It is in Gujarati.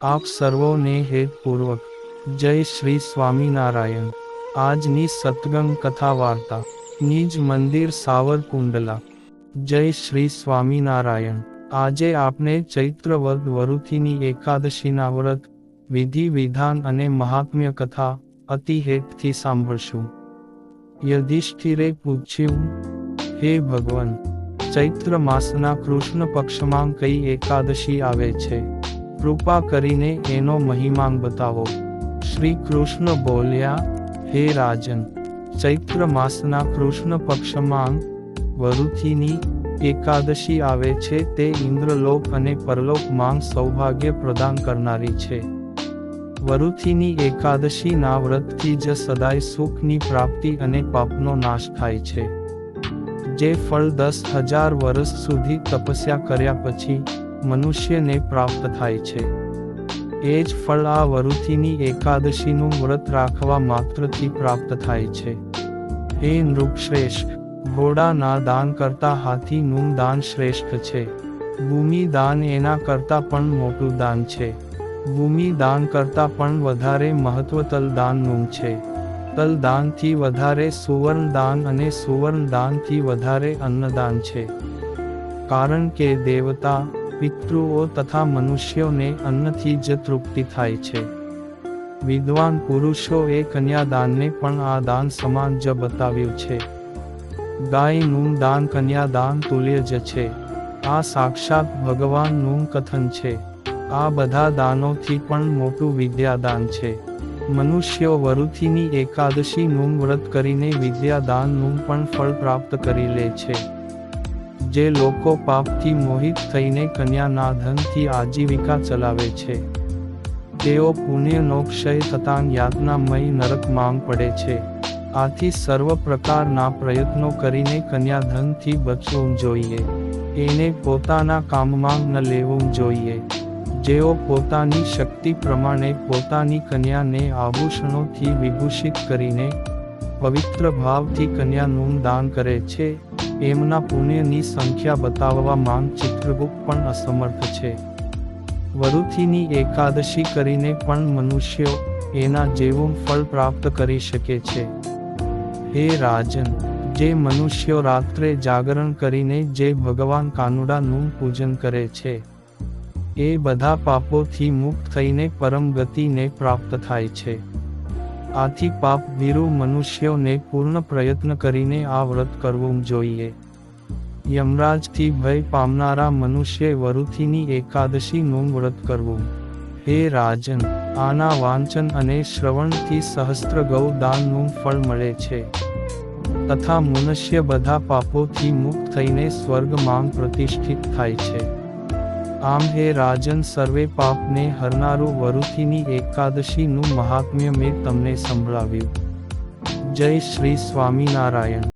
આપ સર્વોને હેતપૂર્વક જય શ્રી સ્વામિનારાયણ। આજની સત્સંગ કથા વાર્તા નિજ મંદિર સાવરકુંડલા। જય શ્રી સ્વામિનારાયણ। આજે આપણે ચૈત્ર વદ વરુથીની એકાદશીના વ્રત વિધિ વિધાન અને મહાત્મ્ય કથા અતિ હેતથી સાંભળશું। યુધિષ્ઠિરે પૂછ્યું, હે ભગવાન, ચૈત્ર માસના કૃષ્ણ પક્ષમાં કઈ એકાદશી આવે છે? કૃપા કરીને એનો મહિમાંગ બતાવો। શ્રી કૃષ્ણ બોલ્યા, હે રાજન, ચૈત્ર માસના કૃષ્ણ પક્ષમાં વરુથીની એકાદશી આવે છે તે ઇન્દ્રલોક અને પરલોકમાં સૌભાગ્ય પ્રદાન કરનારી છે। વરુથીની એકાદશીના વ્રતથી જ સદાય સુખની પ્રાપ્તિ અને પાપનો નાશ થાય છે। જે ફળ 10,000 વર્ષ સુધી તપસ્યા કર્યા પછી મનુષ્યને પ્રાપ્ત થાય છે, એ જ ફળ આ વરુથીની એકાદશીનું વ્રત રાખવા માત્રથી પ્રાપ્ત થાય છે। હે નૃપશ્રેષ્ઠ, ઘોડાના દાન કરતા હાથીનું દાન શ્રેષ્ઠ છે। ભૂમિ દાન એના કરતાં પણ મોટું દાન છે। ભૂમિ દાન કરતાં પણ વધારે મહત્વ તલદાનનું છે। તલદાનથી વધારે સુવર્ણ દાન અને સુવર્ણ દાનથી વધારે અન્નદાન છે। કારણ કે દેવતા, પિતૃઓ તથા મનુષ્યોને અન્નથી જ તૃપ્તિ થાય છે। વિદ્વાન પુરુષોએ કન્યાદાનને પણ આ દાન સમાન જ બતાવ્યું છે। ગાયનું દાન કન્યાદાન તુલ્ય જ છે। આ સાક્ષાત ભગવાનનું કથન છે। આ બધા દાનોથી પણ મોટું વિદ્યાદાન છે। મનુષ્યો વરુથીની એકાદશીનું વ્રત કરીને વિદ્યાદાનનું પણ ફળ પ્રાપ્ત કરી લે છે। જે લોકો પાપથી મોહિત થઈને કન્યાના ધનથી આજીવિકા ચલાવે છે, તેઓ પુણ્યનો ક્ષય થતાં યાતનામય નરકમાં પડે છે। આથી સર્વ પ્રકારના પ્રયત્નો કરીને કન્યાધનથી બચવું જોઈએ। એને પોતાના કામમાં ન લેવું જોઈએ। જેઓ પોતાની શક્તિ પ્રમાણે પોતાની કન્યાને આભૂષણોથી વિભૂષિત કરીને પવિત્ર ભાવથી કન્યાનું દાન કરે છે, એમના પુણ્યની સંખ્યા બતાવવામાં ચિત્રગુપ્ત પણ અસમર્થ છે। વરુથીની એકાદશી કરીને પણ મનુષ્યો એના જેવું ફળ પ્રાપ્ત કરી શકે છે। હે રાજન, જે મનુષ્યો રાત્રે જાગરણ કરીને જે ભગવાન કાનુડાનું પૂજન કરે છે, એ બધા પાપોથી મુક્ત થઈને પરમ ગતિને પ્રાપ્ત થાય છે। આથી પાપ ભીરુ મનુષ્યોને પૂર્ણ પ્રયત્ન કરીને આ વ્રત કરવું જોઈએ। યમરાજથી ભય પામનારા મનુષ્યે વરુથીની એકાદશીનું વ્રત કરવું। હે રાજન, આના વાંચન અને શ્રવણથી સહસ્ત્ર ગૌ દાનનું ફળ મળે છે, તથા મનુષ્ય બધા પાપોથી મુક્ત થઈને સ્વર્ગમાં પ્રતિષ્ઠિત થાય છે। આમ હે રાજન, સર્વે પાપને હરનારું વરુથીની એકાદશીનું મહાત્મ્ય મેં તમને સંભળાવ્યું। જય શ્રી સ્વામિનારાયણ।